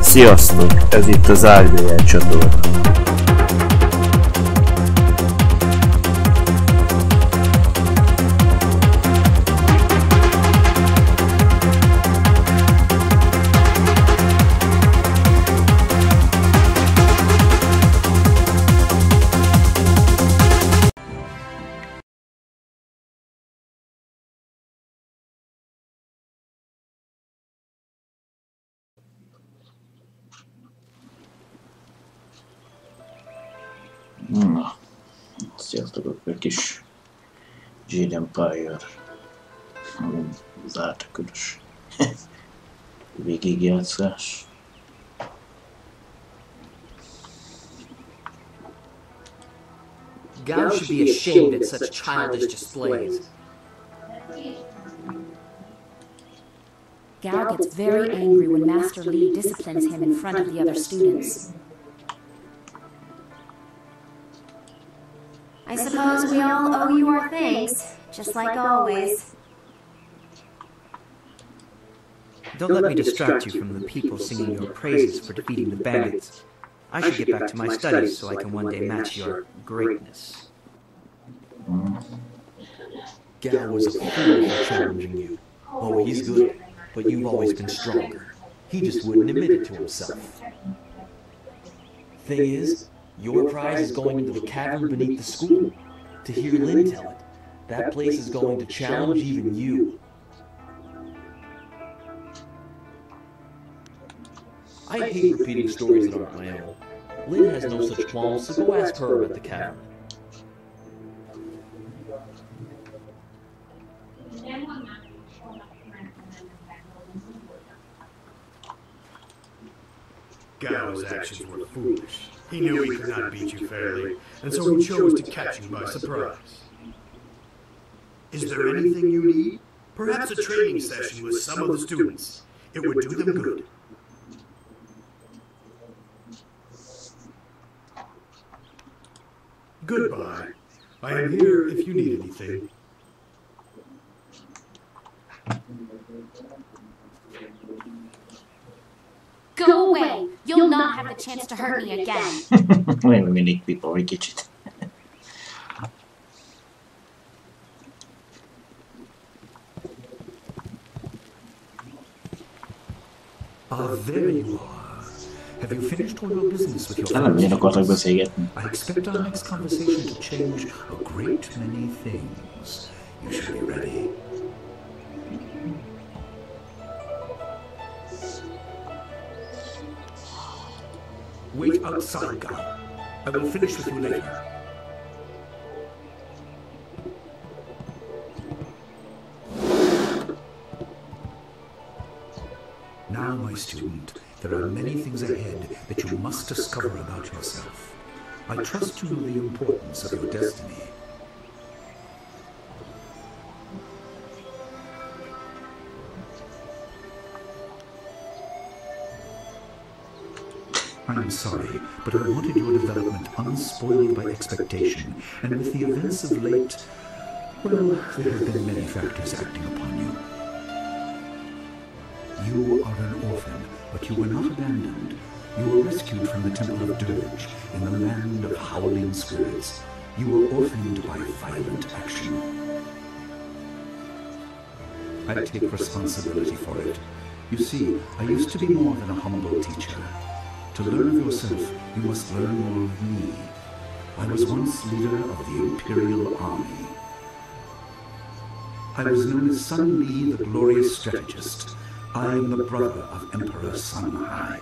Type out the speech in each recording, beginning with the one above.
Sziasztok! Ez itt az i.BL csatorna. Na, sziasztok, akkor kis Jade Empire, az átködös végigjátszás. Gao should be ashamed at such childish displays. Gao gets very angry when Master Li disciplines him in front of the other students. I suppose we all owe you our thanks, just like always. Don't let me distract you from the people singing your praises for defeating the bandits. I should get back to my studies so I can one day match your greatness. Gao was a fool for challenging you. Oh, he's good, but you've always been stronger. He just wouldn't admit it to himself. Thing is, your prize is going into the cavern beneath the school. To hear Lin tell it, that place is going to challenge even you. I hate repeating stories that aren't my own. Lin has no such qualms, so go ask her at the cavern. Gao's actions were foolish. He knew he could not beat you fairly, and so he chose to catch you by surprise. Is there anything you need? Perhaps a training session with some of the students. It would do them good. Goodbye. I am here if you need anything. Go away! You'll not have the chance to hurt me again. Olyan mindig pipol egy kicsit. There you are. Have you finished all your business with your Nem én akartak beszélgetni. I expect our next conversation to change a great many things. You should be ready. Wait outside, Gao. I will finish with you later. Now, my student, there are many things ahead that you must discover about yourself. I trust you know the importance of your destiny. I'm sorry, but I wanted your development unspoiled by expectation, and with the events of late, well, there have been many factors acting upon you. You are an orphan, but you were not abandoned. You were rescued from the Temple of Dirge, in the land of howling spirits. You were orphaned by violent action. I take responsibility for it. You see, I used to be more than a humble teacher. To learn of yourself, you must learn more of me. I was once leader of the Imperial Army. I was known as Sun Li, the glorious strategist. I am the brother of Emperor Sun Hai.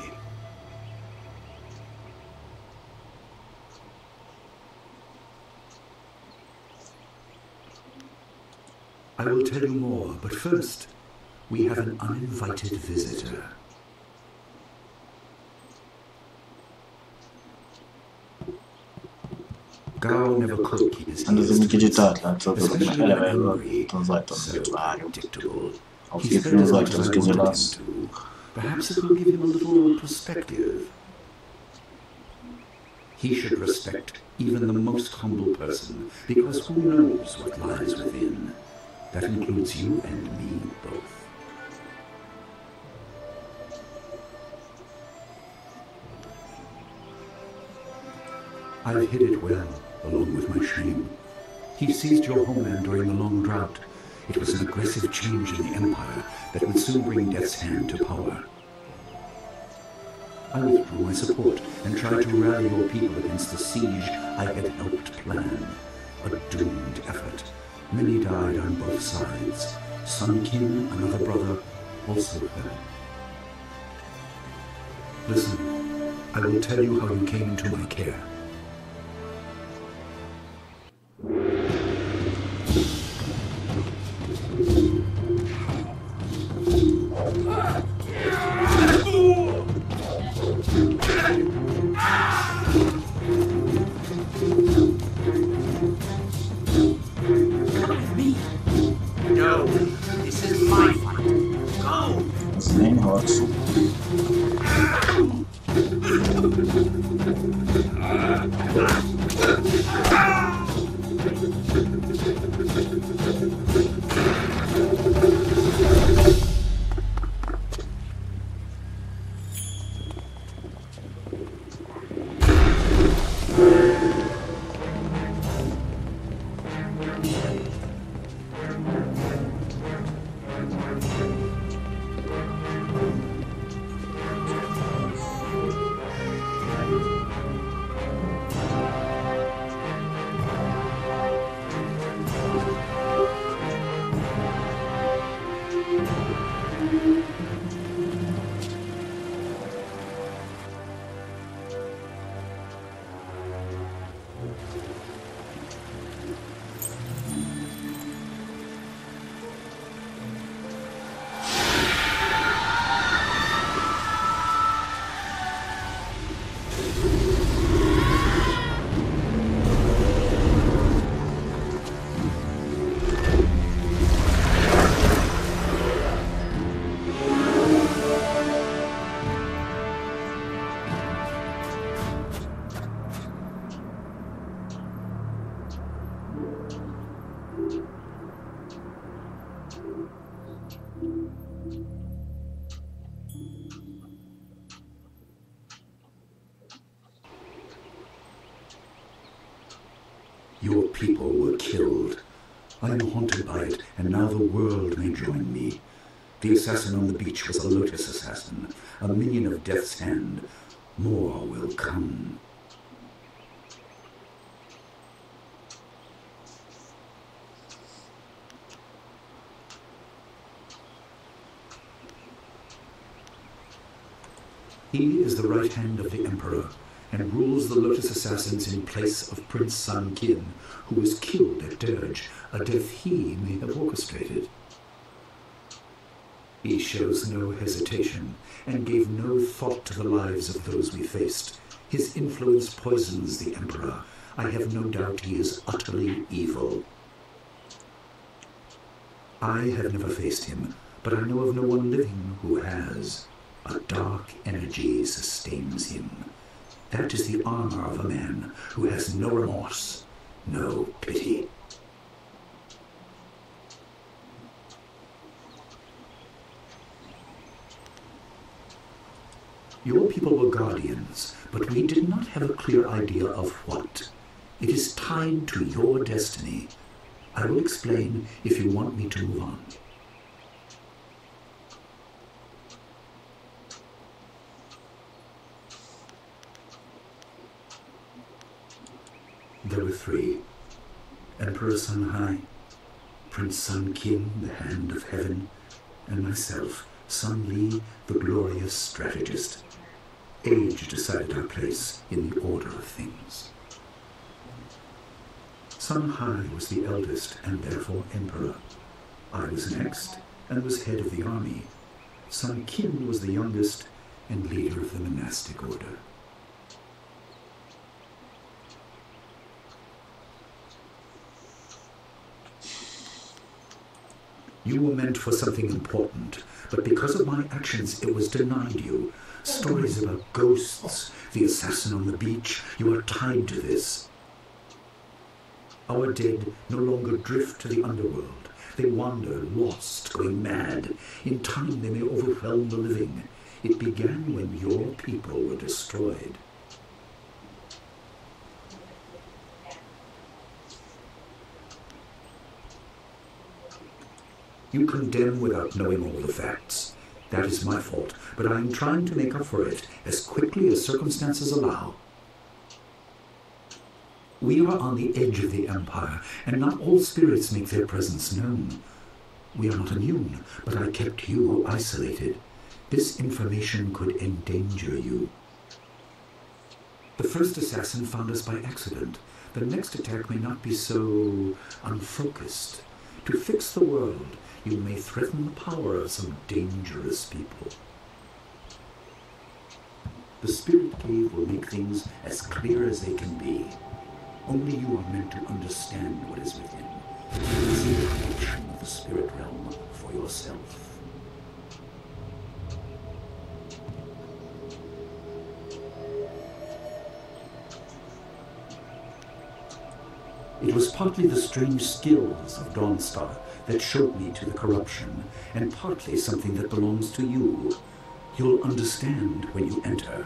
I will tell you more, but first, we have an uninvited visitor. Gao never could keep his ears to himself, especially when angry, so unpredictable. He's very much as I wanted him to. Perhaps it will give him a little perspective. He should respect even the most humble person, because who knows what lies within. That includes you and me both. I've hid it well, along with my shame. He seized your homeland during the long drought. It was an aggressive change in the Empire that would soon bring Death's Hand to power. I withdrew my support and tried to rally your people against the siege I had helped plan. A doomed effort. Many died on both sides. Sun King, another brother, also fell. Listen, I will tell you how you came into my care. No, this is my fight. Go! His name hurts. Your people were killed. I am haunted by it, and now the world may join me. The assassin on the beach was a Lotus assassin, a minion of Death's Hand. More will come. He is the right hand of the Emperor, and rules the Lotus Assassins in place of Prince Sun Kin, who was killed at Dirge, a death he may have orchestrated. He shows no hesitation, and gave no thought to the lives of those we faced. His influence poisons the Emperor. I have no doubt he is utterly evil. I have never faced him, but I know of no one living who has. A dark energy sustains him. That is the armor of a man who has no remorse, no pity. Your people were guardians, but we did not have a clear idea of what. It is tied to your destiny. I will explain if you want me to move on. There were three: Emperor Sun Hai, Prince Sun Kin, the Hand of Heaven, and myself, Sun Li, the glorious strategist. Age decided our place in the order of things. Sun Hai was the eldest and therefore emperor. I was next and was head of the army. Sun Kin was the youngest and leader of the monastic order. You were meant for something important, but because of my actions it was denied you. Stories about ghosts, the assassin on the beach, you are tied to this. Our dead no longer drift to the underworld. They wander, lost, going mad. In time they may overwhelm the living. It began when your people were destroyed. You condemn without knowing all the facts. That is my fault, but I am trying to make up for it as quickly as circumstances allow. We are on the edge of the Empire, and not all spirits make their presence known. We are not immune, but I kept you isolated. This information could endanger you. The first assassin found us by accident. The next attack may not be so unfocused. To fix the world, you may threaten the power of some dangerous people. The Spirit Cave will make things as clear as they can be. Only you are meant to understand what is within. You see the creation of the spirit realm for yourself. It was partly the strange skills of Dawnstar that showed me to the corruption, and partly something that belongs to you. You'll understand when you enter.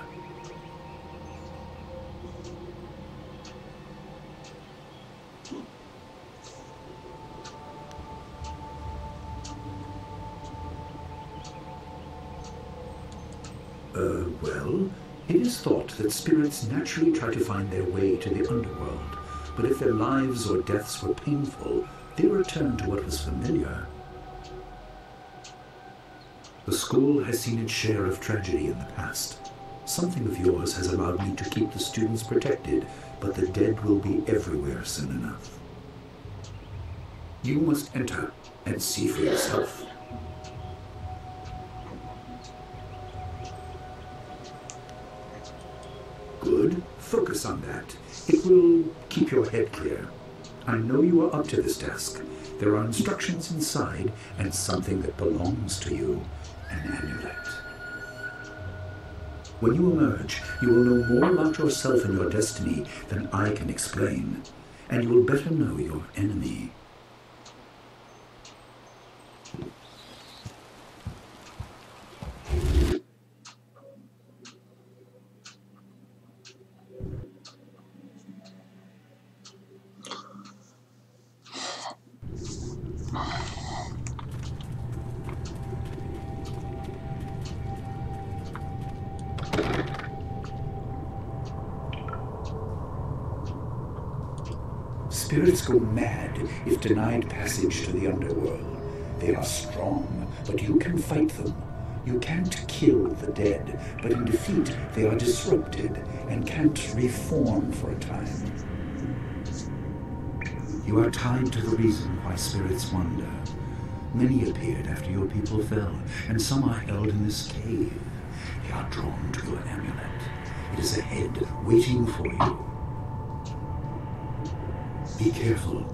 Well, it is thought that spirits naturally try to find their way to the underworld, but if their lives or deaths were painful, they return to what was familiar. The school has seen its share of tragedy in the past. Something of yours has allowed me to keep the students protected, but the dead will be everywhere soon enough. You must enter and see for yourself. Good. Focus on that. It will keep your head clear. I know you are up to this task. There are instructions inside and something that belongs to you, an amulet. When you emerge, you will know more about yourself and your destiny than I can explain, and you will better know your enemy. Spirits go mad if denied passage to the underworld. They are strong, but you can fight them. You can't kill the dead, but in defeat they are disrupted and can't reform for a time. You are tied to the reason why spirits wander. Many appeared after your people fell, and some are held in this cave. They are drawn to your amulet. It is ahead, waiting for you. Be careful.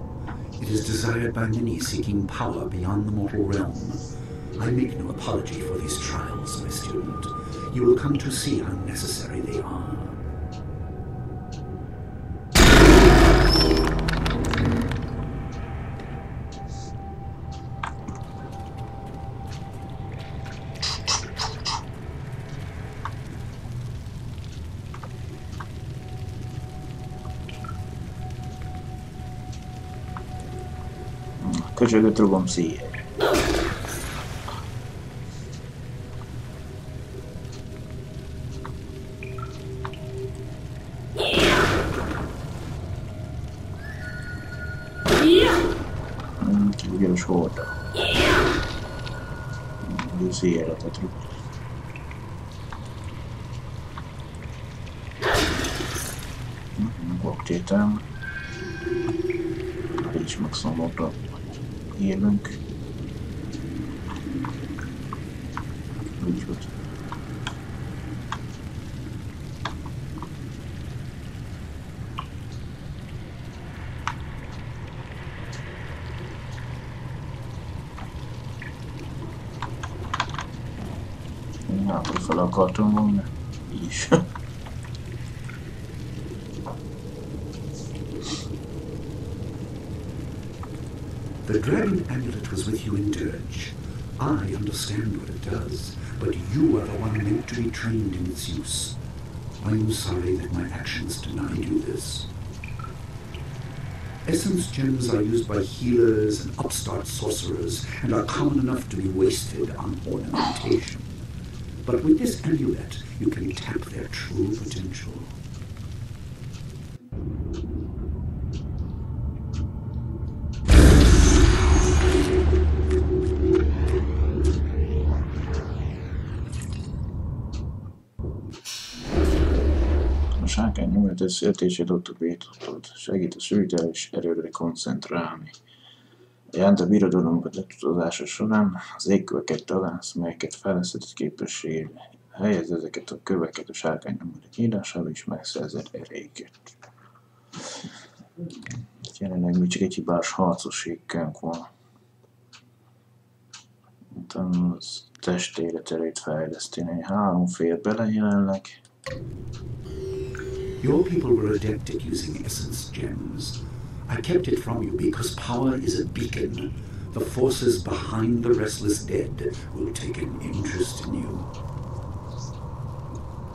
It is desired by many seeking power beyond the mortal realm. I make no apology for these trials, my student. You will come to see how necessary they are. Köcsögöt rugom széjjel. Ugyanis voltam. Széjjeletet rugom. Oktétem. Így megszomlottam. Élünk. Úgy volt. Akkor fel akartam volna. Így is. The dragon amulet was with you in Dirge. I understand what it does, but you are the one meant to be trained in its use. I am sorry that my actions denied you this. Essence gems are used by healers and upstart sorcerers and are common enough to be wasted on ornamentation. But with this amulet, you can tap their true potential. A sárkány nyomját születését adtuk vétótod. Segít a szűtelés erőre koncentrálni. Jelent a birodalomban letudazása során az égköveket találsz, melyeket fejlesztett képességére. Helyez ezeket a köveket a sárkány nyomját írására és megszerzed eréket. Jelenleg még csak egy hibás harcos ékkánk van. Utána az testéleterét fejleszteni. 3 fér bele jelenleg. Your people were adept at using essence gems. I kept it from you because power is a beacon. The forces behind the restless dead will take an interest in you.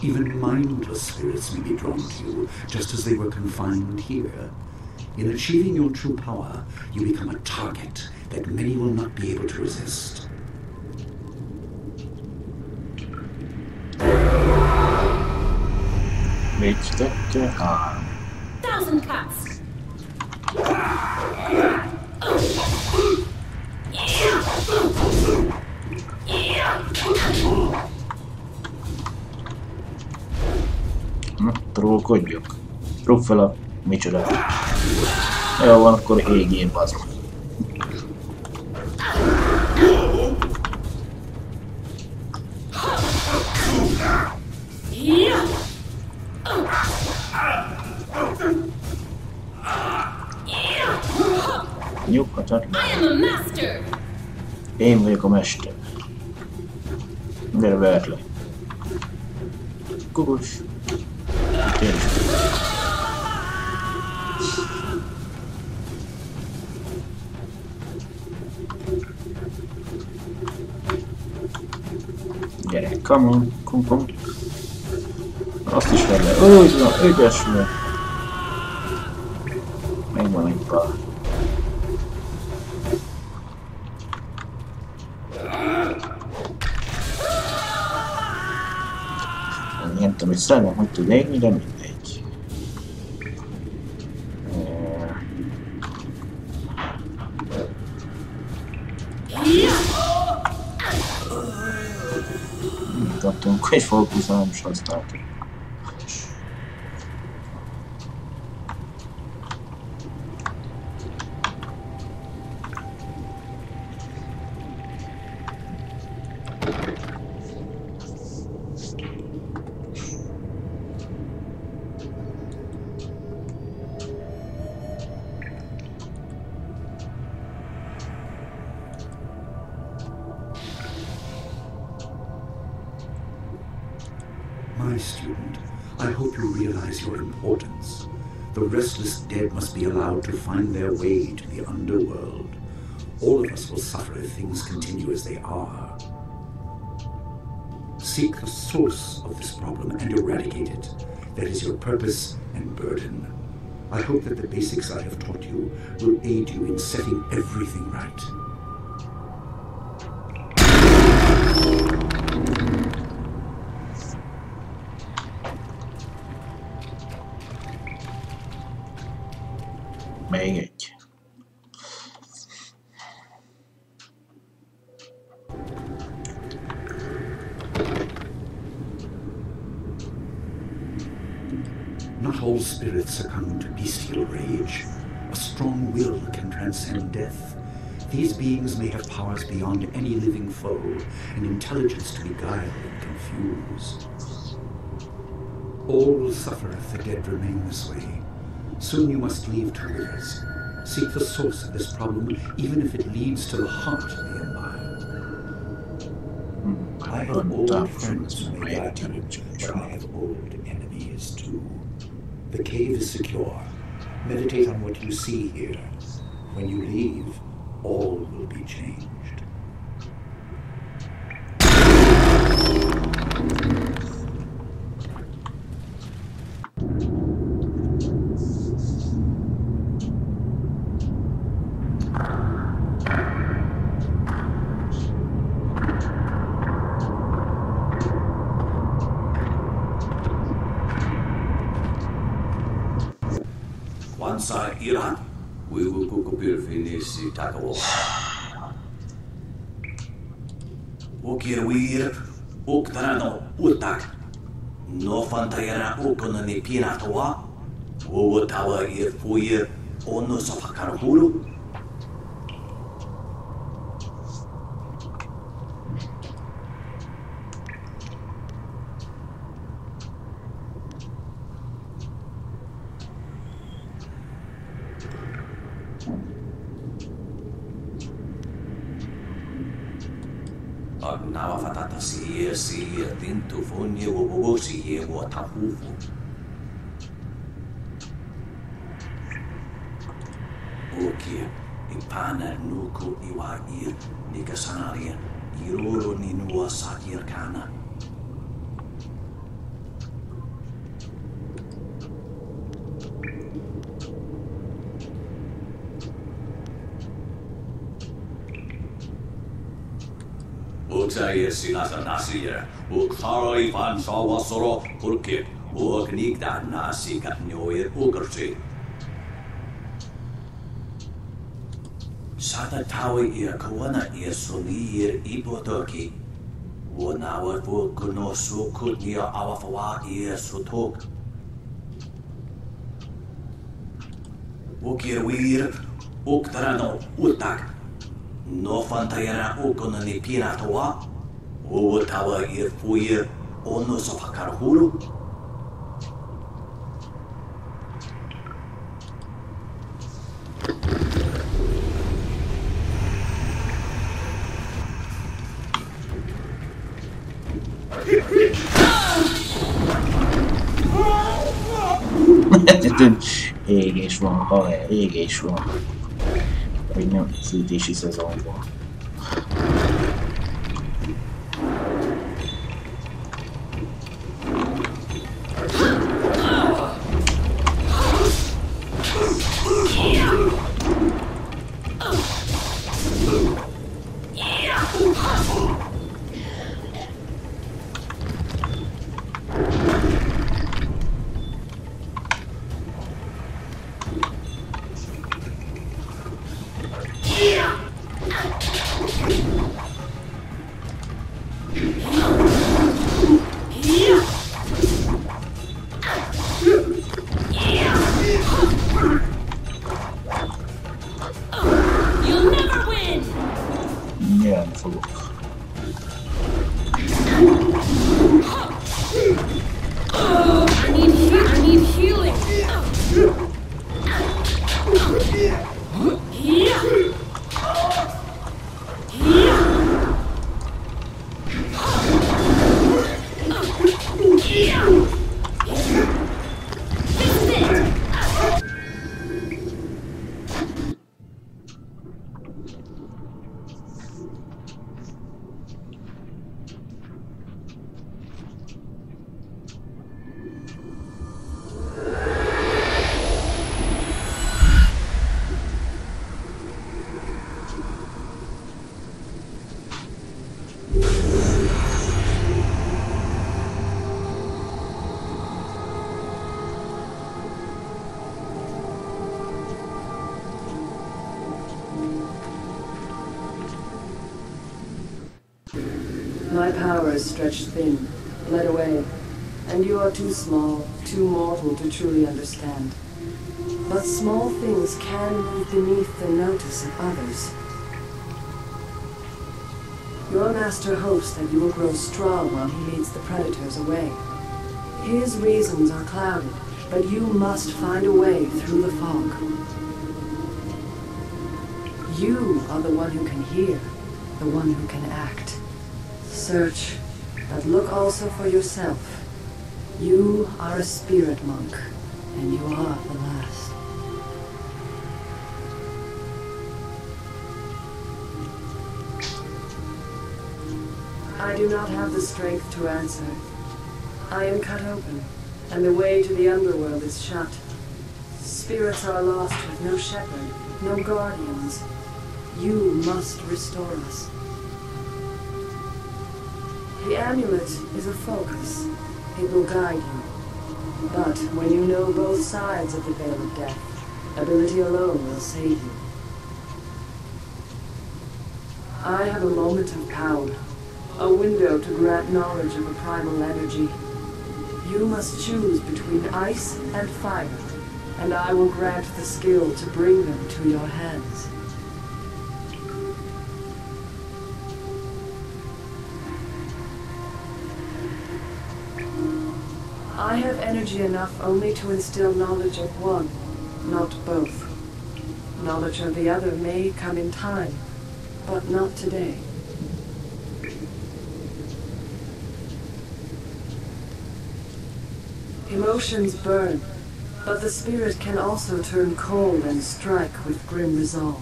Even mindless spirits may be drawn to you, just as they were confined here. In achieving your true power, you become a target that many will not be able to resist. Légy tette 3. 1,000 cuts. Na, trollkodjak. Rúg fel a micsoda. Jó van, akkor égjén bazd. Nyughatat meg. Én vagyok a mester. Gyere, verd le. Kukos. Tényleg. Gyere, come on, kom. Azt is vedd le. Úgy van, ügyes vagy. Megvan egy pár. Nem tudom, hogy szellem hogy tud égni, de mindegy. Kaptunk egy fókuszálom, és használtuk. My student, I hope you realize your importance. The restless dead must be allowed to find their way to the underworld. All of us will suffer if things continue as they are. Seek the source of this problem and eradicate it. That is your purpose and burden. I hope that the basics I have taught you will aid you in setting everything right. Még egy. Not all spirits succumb to bestial rage. A strong will can transcend death. These beings may have powers beyond any living foe, and intelligence to beguile and confuse. All will suffer if the dead remain this way. Soon you must leave to rivers. Seek the source of this problem, even if it leads to the heart of the Empire. I have old friends who may guide you, but I have old enemies too. The cave is secure. Meditate on what you see here. When you leave, all will be changed. Wansa Iran, we will cook a beer finish Takawa. Okir wir, Oktarano, Utak. No Fantayara Okonani Pinatoa, Otawa Ir Fuir, Ono Safakarahuru. Now fatata see tinto fonye wo see wo tahufu. Okay, ipana nuku iwa ir nikasanaria iroro ninua sakir kana. Saya sinasa nasir, ukara ivan sawa soro kulkip, uknik dan nasi kat nyoir ukersi. Sata tawi ia kawana ia sunir ipotoki, wanawa fu kuno sukut ia awafawa ia sutok. Ukir wir, uktarano utak. No Fantayara Okonani Pinatoa, Otawa Ir Fuir, Ono Safakarahuru. Égés van, halál, égés van. Hogy nem fűtési szezonban. My power is stretched thin, led away, and you are too small, too mortal to truly understand. But small things can move beneath the notice of others. Your master hopes that you will grow strong while he leads the predators away. His reasons are clouded, but you must find a way through the fog. You are the one who can hear, the one who can act. Search, but look also for yourself. You are a spirit monk, and you are the last. I do not have the strength to answer. I am cut open, and the way to the underworld is shut. Spirits are lost with no shepherd, no guardians. You must restore us. The amulet is a focus. It will guide you. But when you know both sides of the Veil of Death, Ability alone will save you. I have a moment of power, a window to grant knowledge of a primal energy. You must choose between ice and fire, and I will grant the skill to bring them to your hands. I have energy enough only to instill knowledge of one, not both. Knowledge of the other may come in time, but not today. Emotions burn, but the spirit can also turn cold and strike with grim resolve.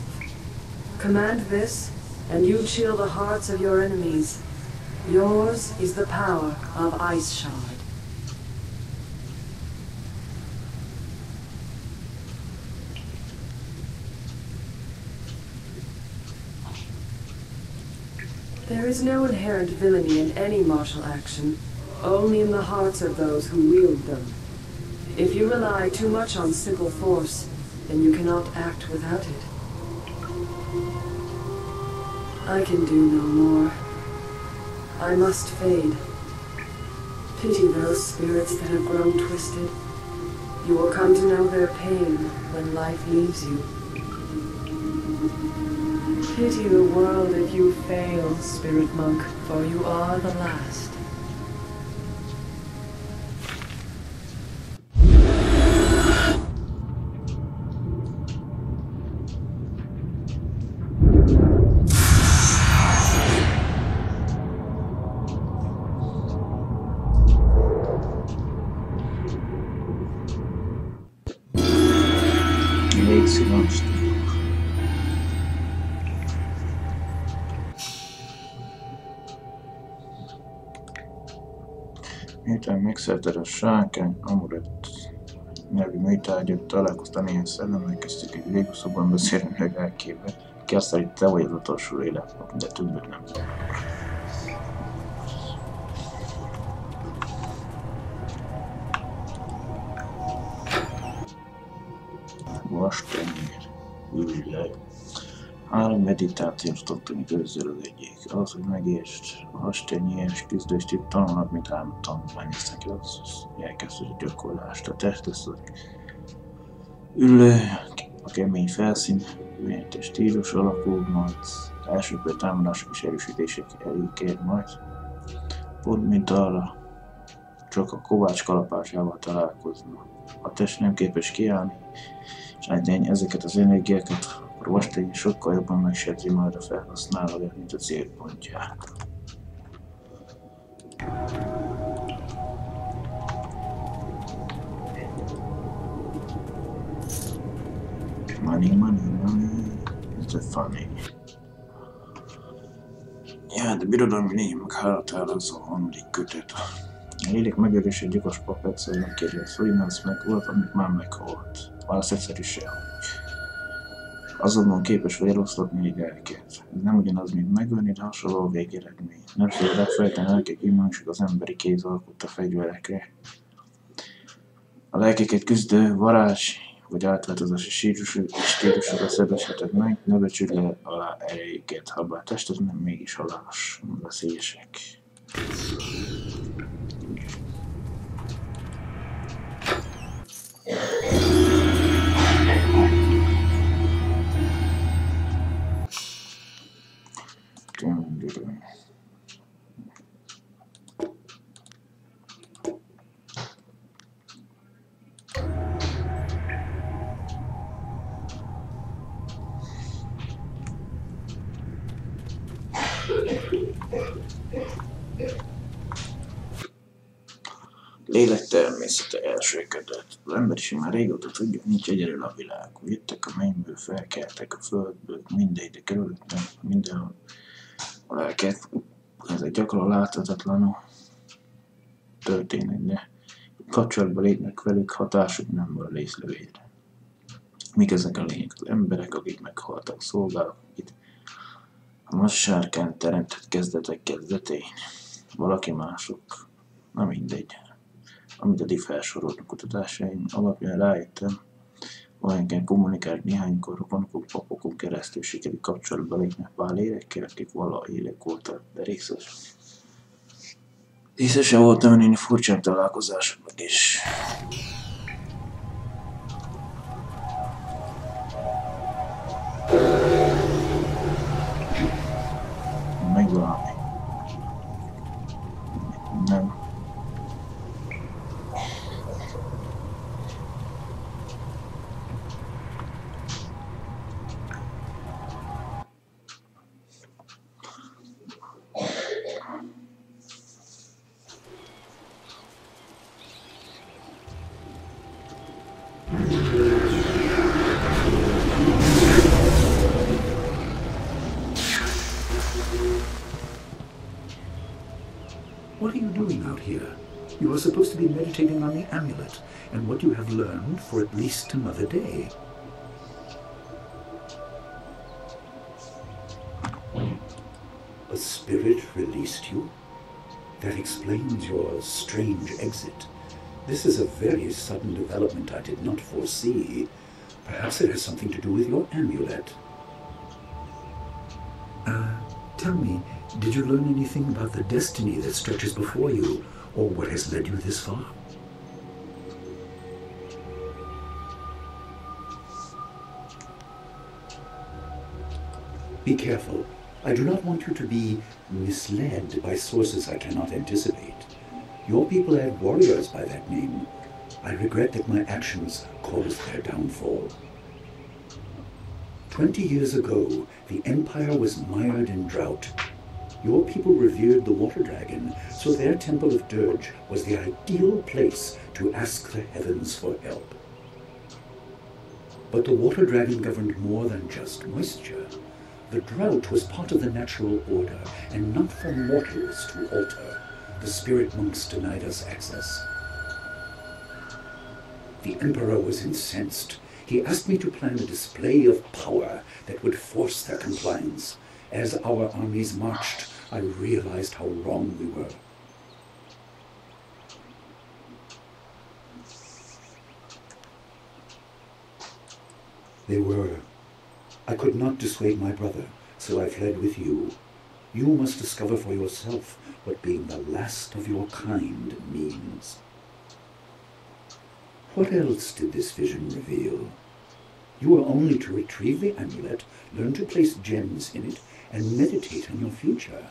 Command this, and you chill the hearts of your enemies. Yours is the power of Ice Shard. There is no inherent villainy in any martial action, only in the hearts of those who wield them. If you rely too much on simple force, then you cannot act without it. I can do no more. I must fade. Pity those spirits that have grown twisted. You will come to know their pain when life leaves you. Pity the world if you fail, Spirit Monk, for you are the last. Miután megszerted a sárkány amulett nevű műtárgyat, találkoztam ilyen szellemmel, kezdtük egy léguszóban beszélni a lelkébe. Ki azt szerint te vagy az utolsó lélek, de többet nem. Vastenyér, ülj le. 3 meditációt tudtunk őzzel az egyik. Az, hogy megértsd a vastenyéres küzdést, itt tanulnak, mint 3 tanulmány, ezt neki az elkezdőd a gyakorlást. A test ülő, a kemény felszín, melyet egy stílus alakul, majd elsőkör támadások és erősítések elég majd. Pont mint arra, csak a kovács kalapásával találkozna. A test nem képes kiállni, és átjárni ezeket az energiákat, akkor vastenyér sokkal jobban megsebzi majd a felhasználóját, mint a célpontját. Money, money, money, it's a funny. Ja, de birodalmi lény meg hálatálazó harmadik kötet. A lélek megölése egy gyilkos pap egyszerűen kérje, Freeman's meg volt, amit már meghalt. Válasz egyszerű sehogy. Azonban képes vagy eloszlatni egy lelket. Ez nem ugyanaz, mint megölni, de hasonló a végeredmény. Nem szabad elfelejteni a lelkek immunsok az emberi kéz alkotta fegyverekre. A lelkeket küzdő varázs vagy átváltozási stílusokra szedesheted meg, ne becsüld le alá erejüket, ha bár tested nem mégis halálos, veszélyesek. Lélek természete első kötet. Az emberiség már régóta tudja, nincs egyedül a világ. Jöttek a mennyből, felkeltek a földből, mindegy körülöttem, mindenhol a lelket. Ezek gyakran láthatatlanul történnek, de kapcsolatban lépnek velük, hatásuk nem van részlevére. Mik ezek a lények? Az emberek, akik meghaltak, szolgálók, akik a nagy sárkány teremtett kezdetek kezdetén. Valaki mások, na mindegy. Amit eddig felsoroltam kutatásaim alapján rájöttem, Olyan kell kommunikálni néhánykor rokonokon, papokon keresztül sikerül kapcsolatba lépni pár lélekkel, akik vala élek voltak, de részesen voltam én furcsán találkozásoknak is. Meg valami. Nem. What are you doing out here? You are supposed to be meditating on the amulet and what you have learned for at least another day. A spirit released you? That explains your strange exit. This is a very sudden development I did not foresee. Perhaps it has something to do with your amulet. Tell me, did you learn anything about the destiny that stretches before you, or what has led you this far? Be careful. I do not want you to be misled by sources I cannot anticipate. Your people had warriors by that name. I regret that my actions caused their downfall. 20 years ago, the Empire was mired in drought. Your people revered the water dragon, so their temple of Dirge was the ideal place to ask the heavens for help. But the water dragon governed more than just moisture. The drought was part of the natural order, and not for mortals to alter. The spirit monks denied us access. The Emperor was incensed. He asked me to plan a display of power that would force their compliance. As our armies marched, I realized how wrong we were. They were. I could not dissuade my brother, so I fled with you. You must discover for yourself what being the last of your kind means. What else did this vision reveal? You were only to retrieve the amulet, learn to place gems in it, and meditate on your future.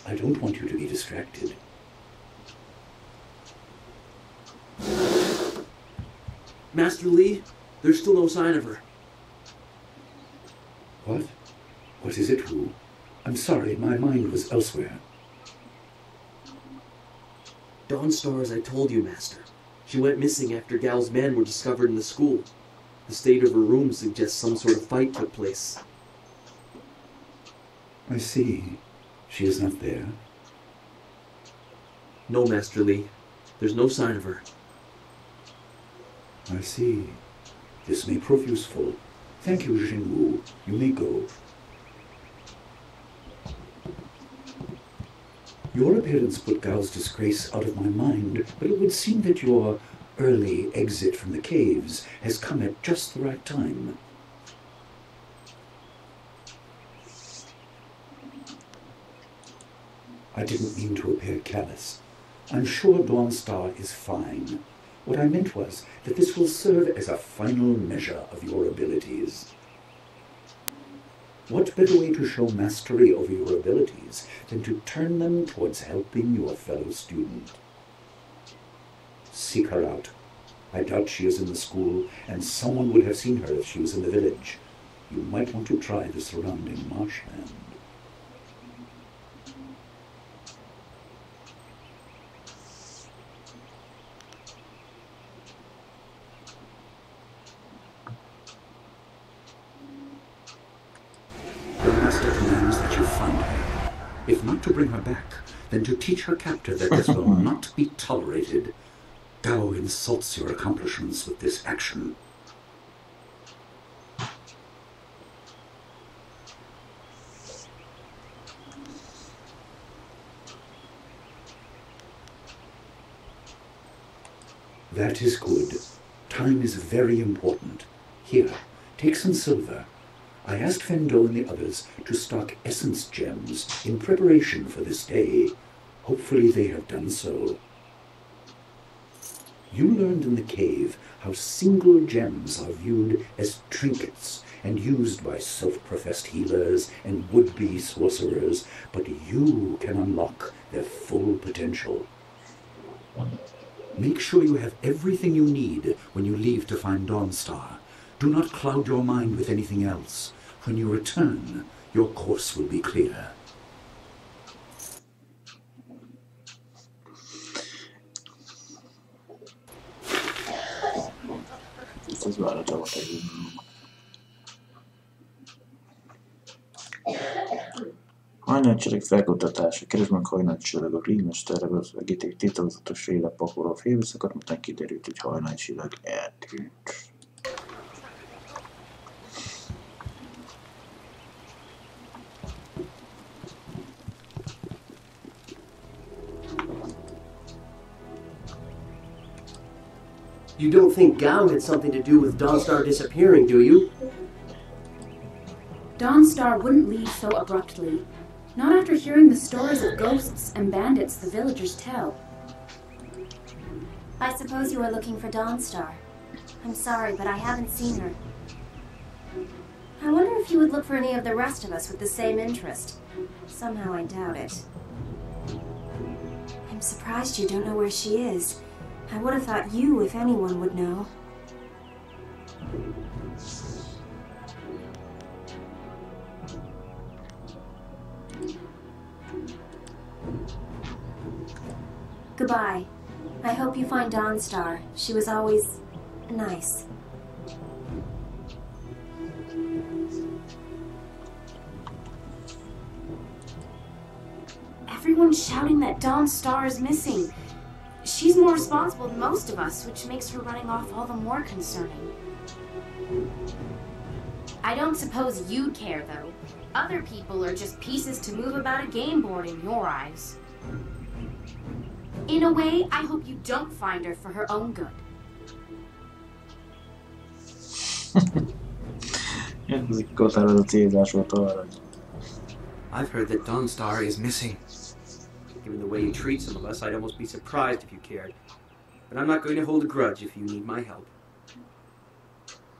I don't want you to be distracted. Master Lee, there's still no sign of her. What? What is it, Wu? I'm sorry, my mind was elsewhere. Dawnstar, as I told you, Master. She went missing after Gal's men were discovered in the school. The state of her room suggests some sort of fight took place. I see. She is not there. No, Master Lee. There's no sign of her. I see. This may prove useful. Thank you, Jinwu. You may go. Your appearance put Gao's disgrace out of my mind, but it would seem that your early exit from the caves has come at just the right time. I didn't mean to appear callous. I'm sure Dawnstar is fine. What I meant was that this will serve as a final measure of your abilities. What better way to show mastery over your abilities than to turn them towards helping your fellow student? Seek her out. I doubt she is in the school, and someone would have seen her if she was in the village. You might want to try the surrounding marshland. The master commands that you find her. If not to bring her back, then to teach her captor that this will not be tolerated. Gao insults your accomplishments with this action. That is good. Time is very important. Here, take some silver. I asked Fendo and the others to stock essence gems in preparation for this day. Hopefully they have done so. You learned in the cave how single gems are viewed as trinkets and used by self-professed healers and would-be sorcerers, but you can unlock their full potential. Make sure you have everything you need when you leave to find Dawnstar. Do not cloud your mind with anything else. When you return, your course will be clear. Ez várható volt egy hajnalcsillag felkutatása. Keresd meg hajnalcsillagok rígmesterre, az egíték titokzatos élet pakoló félvisszakat, mert kiderült, hogy hajnalcsillag eltűnt. You don't think Gao had something to do with Dawnstar disappearing, do you? Dawnstar wouldn't leave so abruptly. Not after hearing the stories of ghosts and bandits the villagers tell. I suppose you are looking for Dawnstar. I'm sorry, but I haven't seen her. I wonder if you would look for any of the rest of us with the same interest. Somehow I doubt it. I'm surprised you don't know where she is. I would have thought you, if anyone, would know. Goodbye. I hope you find Dawnstar. She was always nice. Everyone's shouting that Dawnstar is missing. She's more responsible than most of us, which makes her running off all the more concerning. I don't suppose you'd care, though. Other people are just pieces to move about a game board in your eyes. In a way, I hope you don't find her for her own good. I've heard that Dawnstar is missing. Given the way you treat some of us, I'd almost be surprised if you cared. But I'm not going to hold a grudge if you need my help.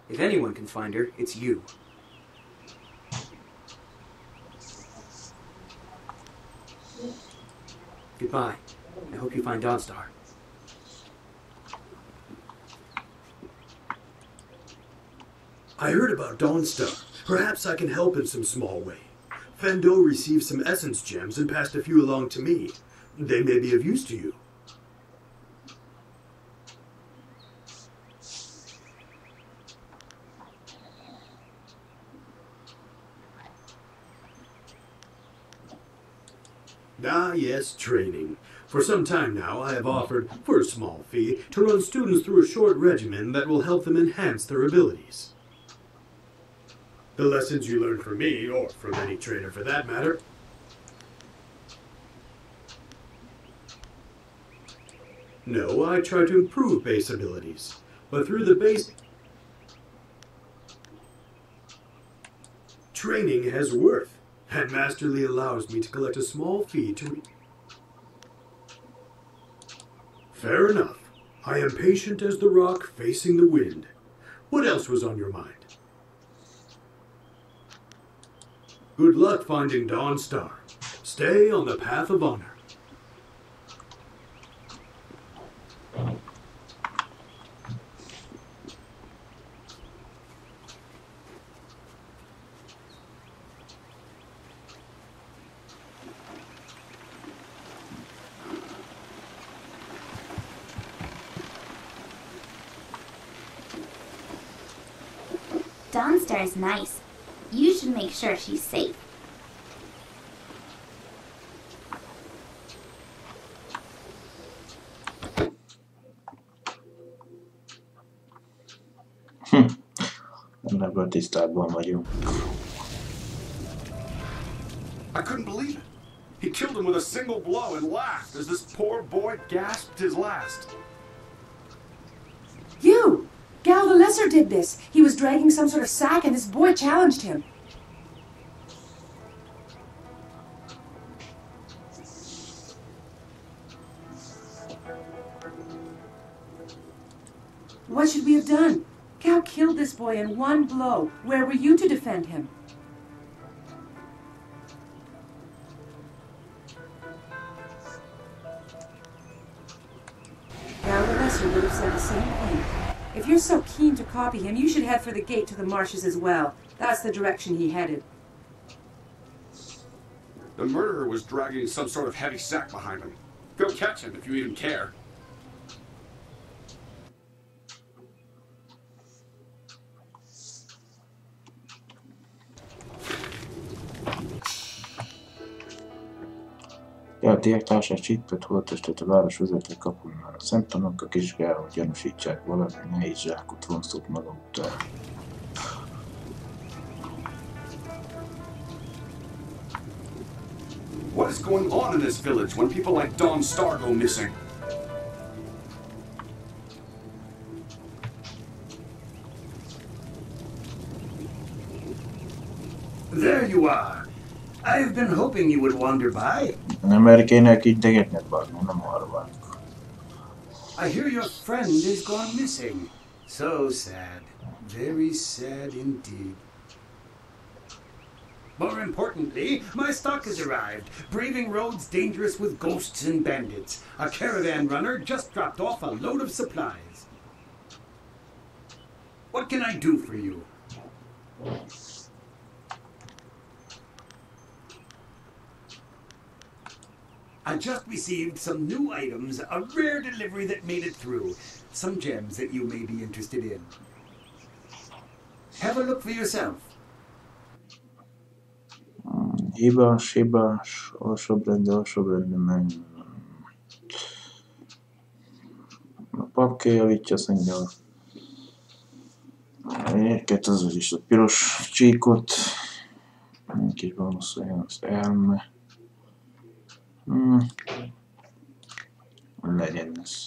If anyone can find her, it's you. Goodbye. I hope you find Dawnstar. I heard about Dawnstar. Perhaps I can help in some small way. Fendo received some essence gems and passed a few along to me. They may be of use to you. Ah, yes, training. For some time now, I have offered, for a small fee, to run students through a short regimen that will help them enhance their abilities. The lessons you learn from me, or from any trainer for that matter. No, I try to improve base abilities, but through the base training has worth, and Master Lee allows me to collect a small fee to... Fair enough. I am patient as the rock facing the wind. What else was on your mind? Good luck finding Dawnstar. Stay on the path of honor. Dawnstar is nice. You should make sure she's safe. Ebből tisztában vagyunk. I couldn't believe it. He killed him with a single blow and laughed as this poor boy gasped his last. You! Gal the professor did this. He was dragging some sort of sack and this boy challenged him. What should we have done? Cal killed this boy in one blow. Where were you to defend him? Cal the Lesser would have said the same thing. If you're so keen to copy him, you should head for the gate to the marshes as well. That's the direction he headed. The murderer was dragging some sort of heavy sack behind him. Go catch him if you even care. Játék társás csippet holttestet a város vezető kapuján. A szemtanúk vizsgálódva gyanúsítják valami nehéz zsákot vonzott maga után. What is going on in this village when people like Dawn Star go missing? There you are. I've been hoping you would wander by. Nem erre kéne idegetned, Barnum, nem arra várjuk. I hear your friend is gone missing. So sad. Very sad indeed. More importantly, my stock has arrived, braving roads dangerous with ghosts and bandits. A caravan runner just dropped off a load of supplies. What can I do for you? I just received some new items, a rare delivery that made it through. Some gems that you may be interested in. Have a look for yourself. Hibás, alsóbbrendű, meg... A pap kijavítja szerintem. Érket az is a piros csíkot. Egy kis bónusz olyan az elme. Legyen ez.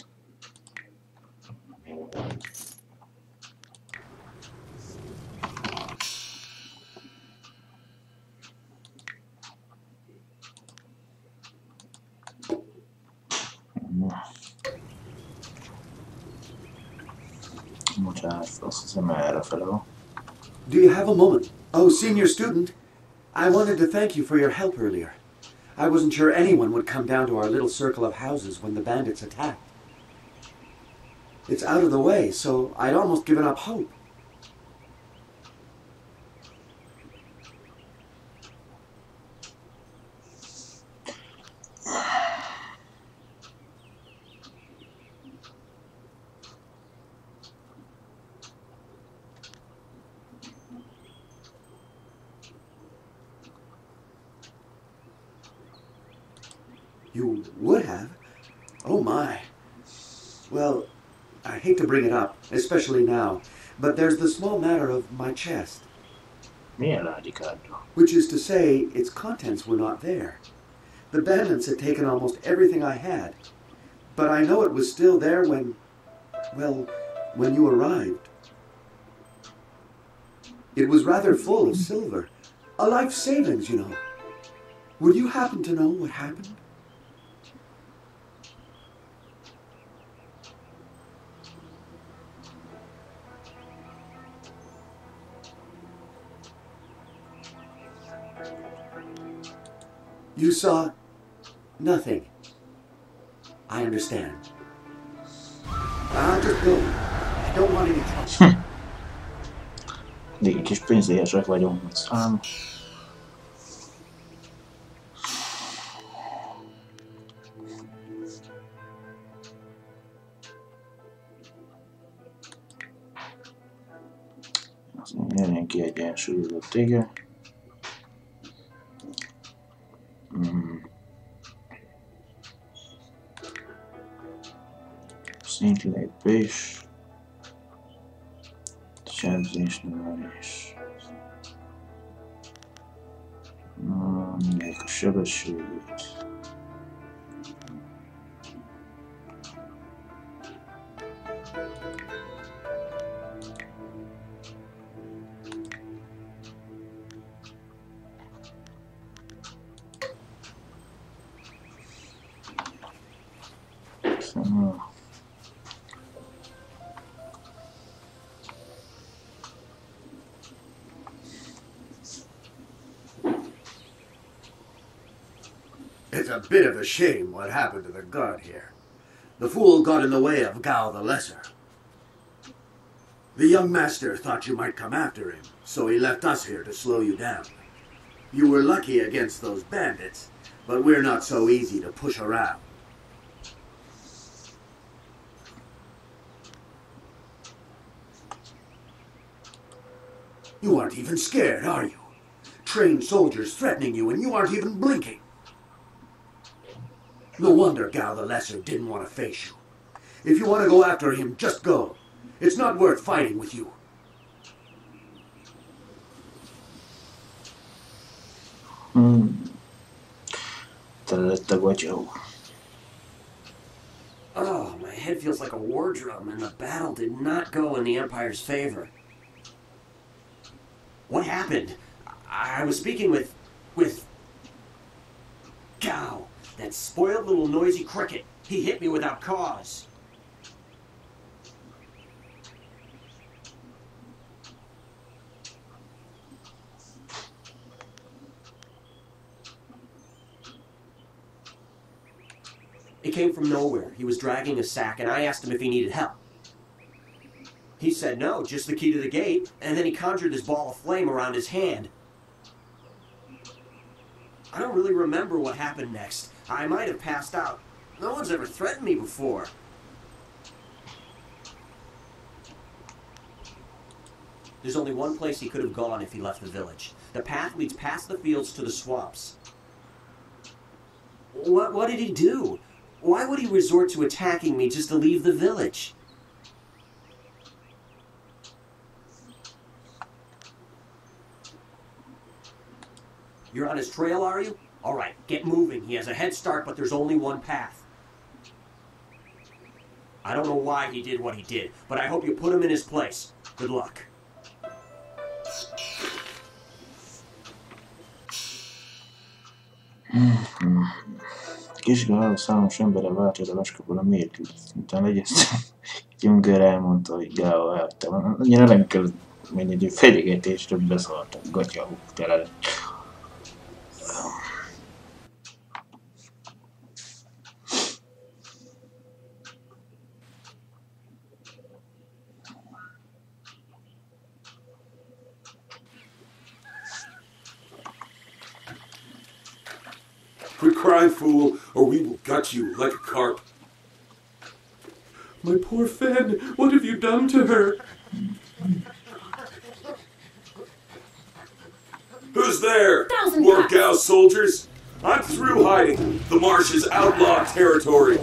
Azt hiszem errefele van. Do you have a moment? Oh, senior student. I wanted to thank you for your help earlier. I wasn't sure anyone would come down to our little circle of houses when the bandits attacked. It's out of the way, so I'd almost given up hope. You would have? Oh my. Well, I hate to bring it up, especially now, but there's the small matter of my chest. Which is to say, its contents were not there. The bandits had taken almost everything I had, but I know it was still there when, well, when you arrived. It was rather full of silver, a life savings, you know. Would you happen to know what happened? You saw nothing. I understand. I'll just go. I don't want any trouble. Eddig kis pénzélyesek vagyunk, mint szám. Azért nyerjen ki egyensúlyozott, igen. Szintlépés, sebzésnövelés, még a sebességét. It's a bit of a shame what happened to the guard here. The fool got in the way of Gao the Lesser. The young master thought you might come after him, so he left us here to slow you down. You were lucky against those bandits, but we're not so easy to push around. You aren't even scared, are you? Trained soldiers threatening you and you aren't even blinking. No wonder Gao the Lesser didn't want to face you. If you want to go after him, just go. It's not worth fighting with you. Oh, my head feels like a war drum, and the battle did not go in the Empire's favor. What happened? I was speaking with Gao, that spoiled little noisy cricket. He hit me without cause. It came from nowhere. He was dragging a sack, and I asked him if he needed help. He said no, just the key to the gate, and then he conjured this ball of flame around his hand. I don't really remember what happened next. I might have passed out. No one's ever threatened me before. There's only one place he could have gone if he left the village. The path leads past the fields to the swamps. What did he do? Why would he resort to attacking me just to leave the village? You're on his trail, are you? All right, get moving. He has a head start, but there's only one path. I don't know why he did what he did, but I hope you put him in his place. Good luck. Kisgál számos emberre vált, hogy a vaskapul a mérkül. Utána egyeztem, Junger elmondta, hogy Gao elhagyta. Annyira nem kell mindegy, hogy fenyegetés, több beszóltak, gatyahúk tele lett. Quit crying, fool, or we will gut you like a carp. My poor Fen, what have you done to her? Who's there? Thousand More cuts. Gao soldiers? I'm through hiding. The marsh is outlaw territory.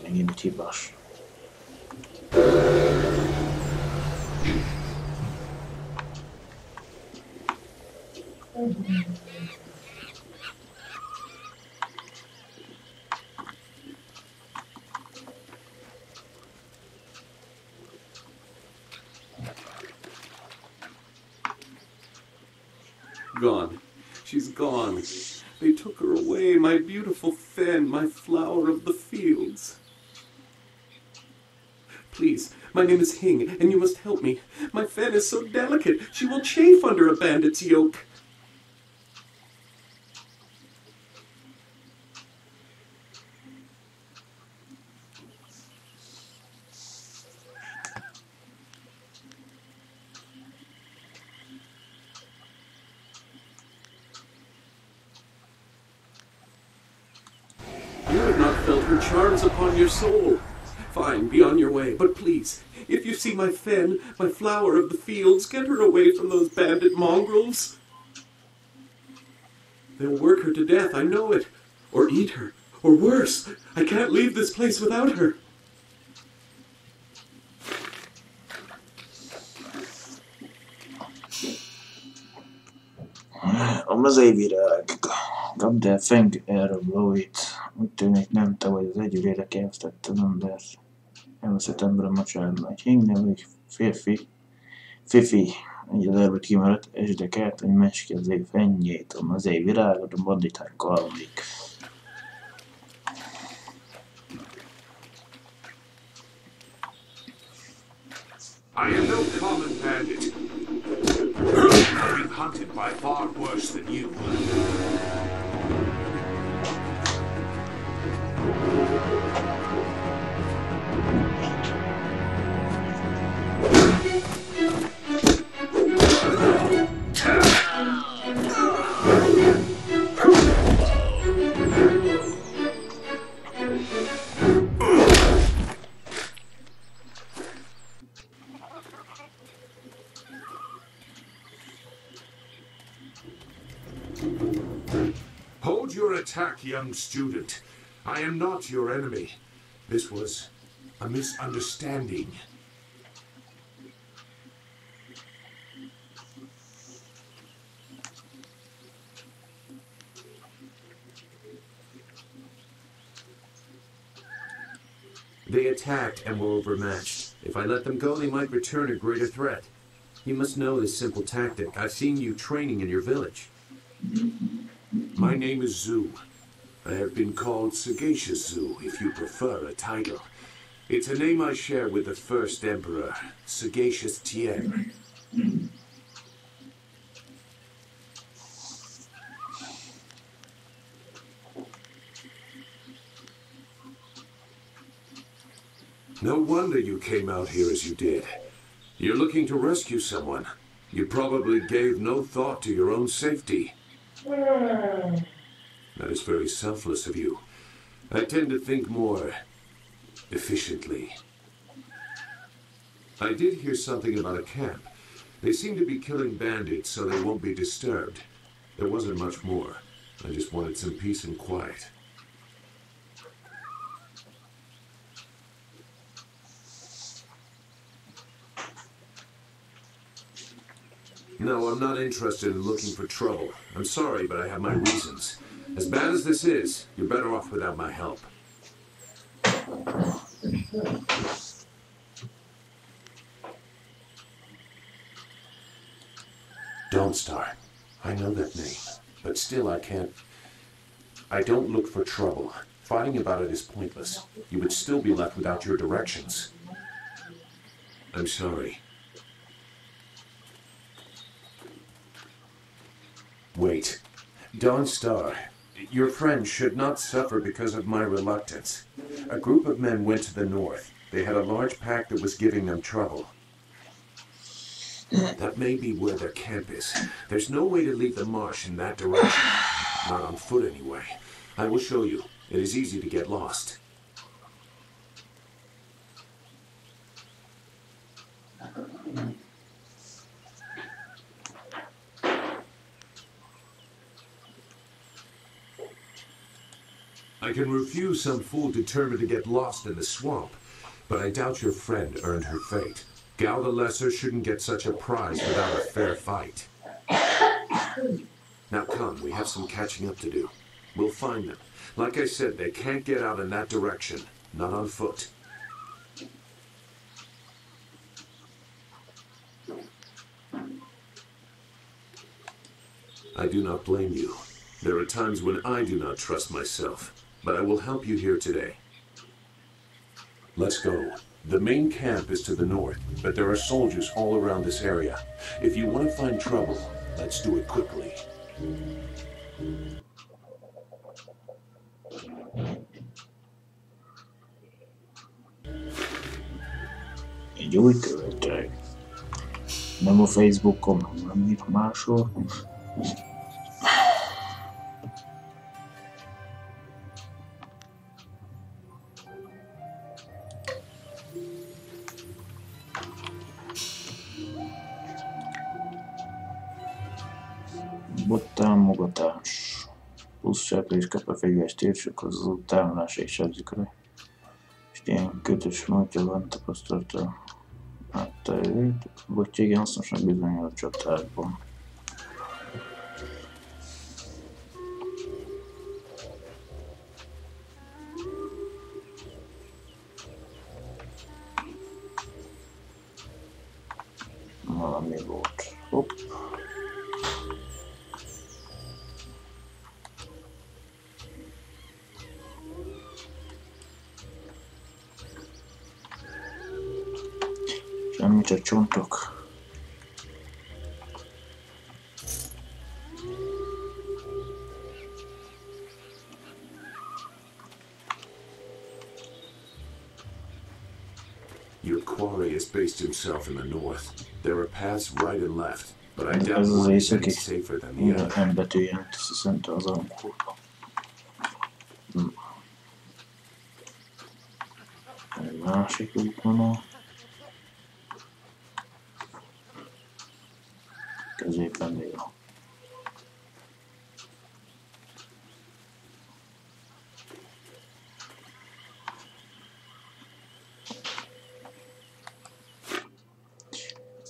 Megint hibás. Gone. She's gone. They took her away, my beautiful Fen, my flower of the fields. Please, my name is Hing, and you must help me. My Fen is so delicate, she will chafe under a bandit's yoke. her charms upon your soul. Fine, be on your way, but please, if you see my fen, my flower of the fields, get her away from those bandit mongrels. They'll work her to death, I know it. Or eat her. Or worse, I can't leave this place without her. A mezei virág. Kapd el Feng elrablóit. Úgy tűnik nem te vagy az együlének elvesztett az embert. Elveszett ember a mocsárban. Egy hing nevű Fifi. Egy az erőt kimaradt, esdek át, hogy meskezé fennyét. A mezei virágot a banditák kalmik. I am no common bandit. I'm being hunted by far worse than you. Hold your attack, young student. I am not your enemy. This was a misunderstanding. They attacked and were overmatched. If I let them go, they might return a greater threat. You must know this simple tactic. I've seen you training in your village. My name is Zhu. I have been called Sagacious Zhu, if you prefer a title. It's a name I share with the first emperor, Sagacious Tien. No wonder you came out here as you did. You're looking to rescue someone. You probably gave no thought to your own safety. That is very selfless of you. I tend to think more efficiently. I did hear something about a camp. They seem to be killing bandits so they won't be disturbed. There wasn't much more. I just wanted some peace and quiet. No, I'm not interested in looking for trouble. I'm sorry, but I have my reasons. As bad as this is, you're better off without my help. Dawnstar. I know that name, but still I can't... I don't look for trouble. Fighting about it is pointless. You would still be left without your directions. I'm sorry. Wait. Dawnstar, your friend should not suffer because of my reluctance. A group of men went to the north. They had a large pack that was giving them trouble. That may be where their camp is. There's no way to leave the marsh in that direction. Not on foot anyway. I will show you. It is easy to get lost. I can refuse some fool determined to get lost in the swamp, but I doubt your friend earned her fate. Gal the Lesser shouldn't get such a prize without a fair fight. Now come, we have some catching up to do. We'll find them. Like I said, they can't get out in that direction. Not on foot. I do not blame you. There are times when I do not trust myself. But I will help you here today. Let's go. The main camp is to the north, but there are soldiers all around this area. If you want to find trouble, let's do it quickly. Egy új követők. Nem a Facebookon, hanem máshol. Bot támogatás. Plusz cselekvés kap a fegyveres tiltsokhoz, az út támadásai sebzik le. És ilyen kötős módja van tapasztalata. Hát őt, botja igen hasznosnak bizonyul a csatárban. Valami volt. Hopp. Semmi, csak csontok. Your quarry has based himself in the north. There are paths right and left, but I doubt one is any safer than the other. M betű jelent szinte az alapkóba. Egy másik útvonal. Középen dél.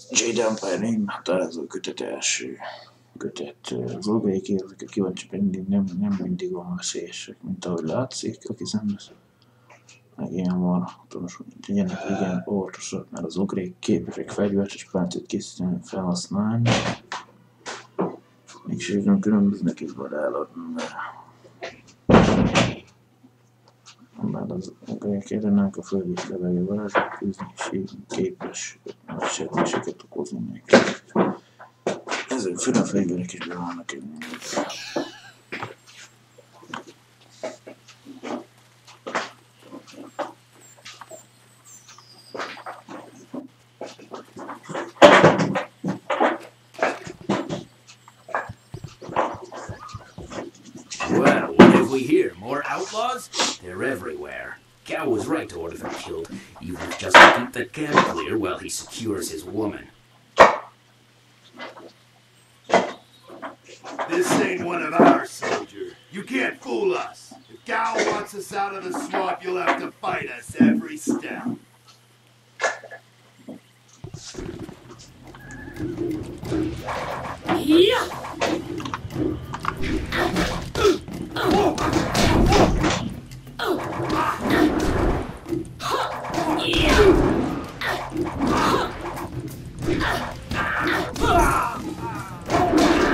Jade Empire meghatározó kötet első kötet. Az olgai kérdezek, a kíváncsiak nem mindig van veszélyesek, mint ahogy látszik, aki szembesz. Meg ilyen van, hogy legyenek igen óvatosak, mert az ogrék képesek fegyvert és páncélt készíteni, felhasználni. Mégis nem különböznek is vadállatban, mert az ogrék érdenek a földi levegő varázsok fűzni, és így képes nagy sebzéseket okozni nekik. Ezek főleg fegyverek is be vannak egy mondani. Well, what have we here? More outlaws? They're everywhere. Cal was right to order them killed, even if just to keep the camp clear while he secures his woman. This ain't one of our soldiers. You can't fool us. If Cal wants us out of the swamp, you'll have to fight us every step. Yeah.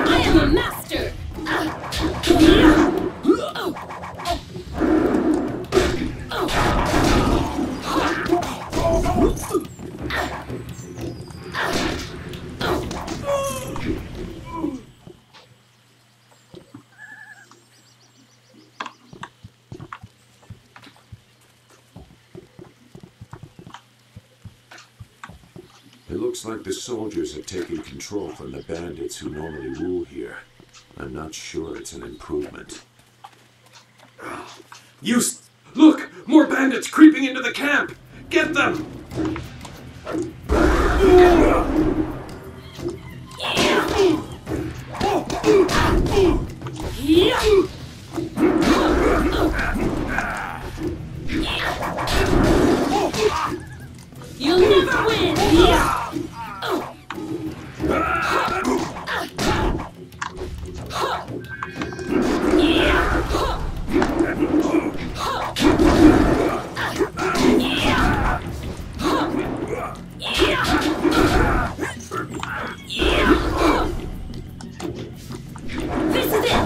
I am a master. It looks like the soldiers have taken control from the bandits who normally rule here. I'm not sure it's an improvement. Look! More bandits creeping into the camp! Get them! You'll never win! This is it!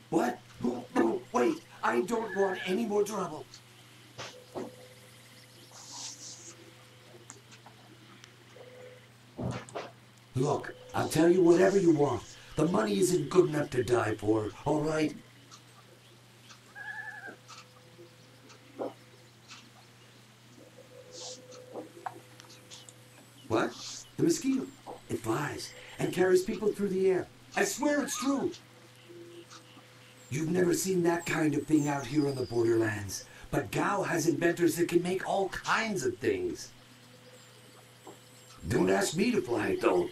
What? Wait, I don't want any more trouble. Look, I'll tell you whatever you want. The money isn't good enough to die for, all right? The mosquito. It flies and carries people through the air. I swear it's true. You've never seen that kind of thing out here on the borderlands. But Gao has inventors that can make all kinds of things. Don't ask me to fly it, though.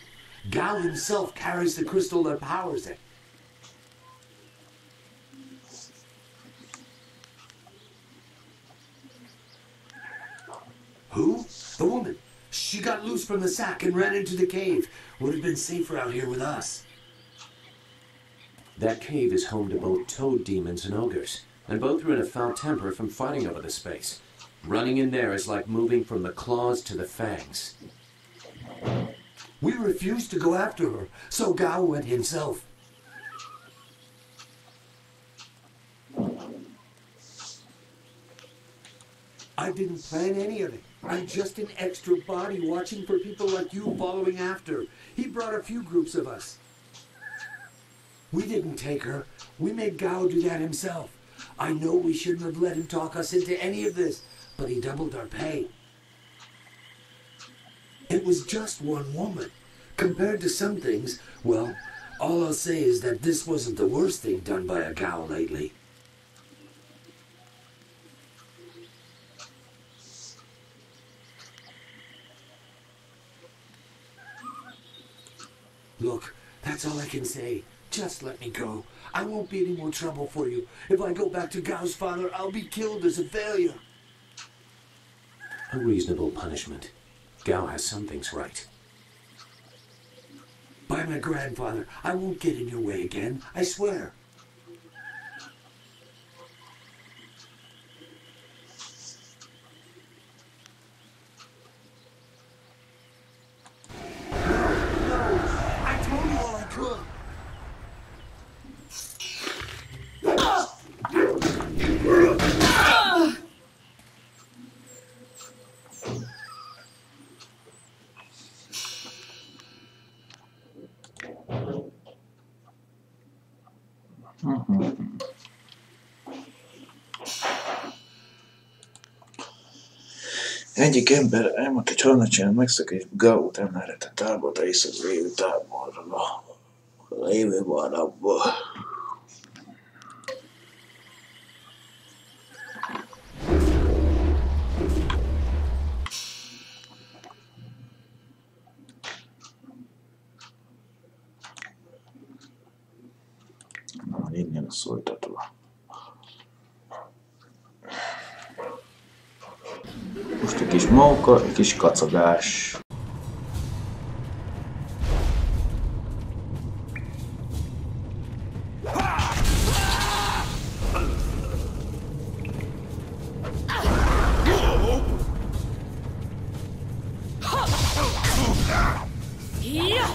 Gao himself carries the crystal that powers it. Who? The woman. She got loose from the sack and ran into the cave. Would have been safer out here with us. That cave is home to both toad demons and ogres, and both are in a foul temper from fighting over the space. Running in there is like moving from the claws to the fangs. We refused to go after her, so Gao went himself. I didn't plan any of it. I'm just an extra body watching for people like you following after. He brought a few groups of us. We didn't take her. We made Gao do that himself. I know we shouldn't have let him talk us into any of this, but he doubled our pay. It was just one woman. Compared to some things, well, all I'll say is that this wasn't the worst thing done by a Gao lately. Look, that's all I can say. Just let me go. I won't be any more trouble for you. If I go back to Gao's father, I'll be killed as a failure. A reasonable punishment. Gao has some things right. By my grandfather, I won't get in your way again. I swear. Egyik ember elmondta, hogy holnap csinál megszökés Gao emelete táborra és az lévő táborra. A lévő barabba. Na, innen a folytatva. Most egy kis móka, egy kis kacagás. Yeah.